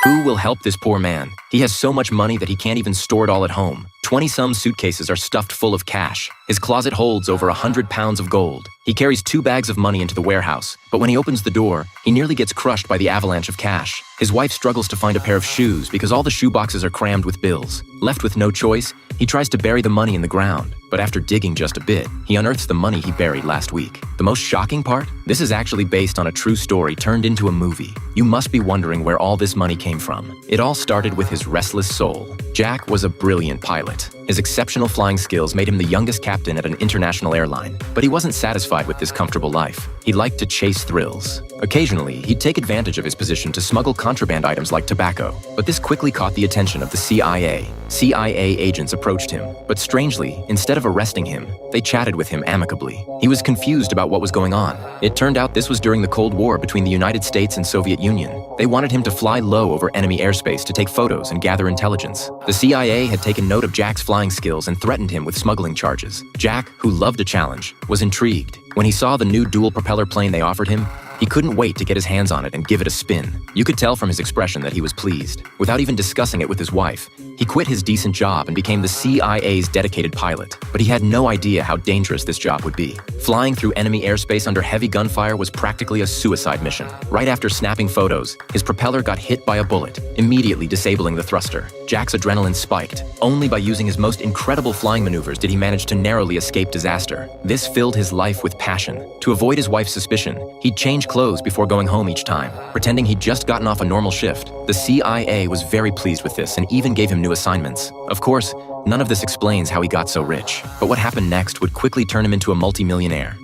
Who will help this poor man? He has so much money that he can't even store it all at home. 20-some suitcases are stuffed full of cash. His closet holds over 100 pounds of gold. He carries 2 bags of money into the warehouse, but when he opens the door, he nearly gets crushed by the avalanche of cash. His wife struggles to find a pair of shoes because all the shoe boxes are crammed with bills. Left with no choice, he tries to bury the money in the ground, but after digging just a bit, he unearths the money he buried last week. The most shocking part? This is actually based on a true story turned into a movie. You must be wondering where all this money came from. It all started with his restless soul. Jack was a brilliant pilot. His exceptional flying skills made him the youngest captain at an international airline, but he wasn't satisfied with this comfortable life. He liked to chase thrills. Occasionally, he'd take advantage of his position to smuggle contraband items like tobacco, but this quickly caught the attention of the CIA. CIA agents approached him, but strangely, instead of arresting him, they chatted with him amicably. He was confused about what was going on. It turned out this was during the Cold War between the United States and Soviet Union. They wanted him to fly low over enemy airspace to take photos and gather intelligence. The CIA had taken note of Jack's flying skills and threatened him with smuggling charges. Jack, who loved a challenge, was intrigued. When he saw the new dual-propeller plane they offered him, he couldn't wait to get his hands on it and give it a spin. You could tell from his expression that he was pleased. Without even discussing it with his wife, he quit his decent job and became the CIA's dedicated pilot. But he had no idea how dangerous this job would be. Flying through enemy airspace under heavy gunfire was practically a suicide mission. Right after snapping photos, his propeller got hit by a bullet, immediately disabling the thruster. Jack's adrenaline spiked. Only by using his most incredible flying maneuvers did he manage to narrowly escape disaster. This filled his life with passion. To avoid his wife's suspicion, he'd change clothes before going home each time, pretending he'd just gotten off a normal shift. The CIA was very pleased with this and even gave him new assignments. Of course, none of this explains how he got so rich. But what happened next would quickly turn him into a multi-millionaire.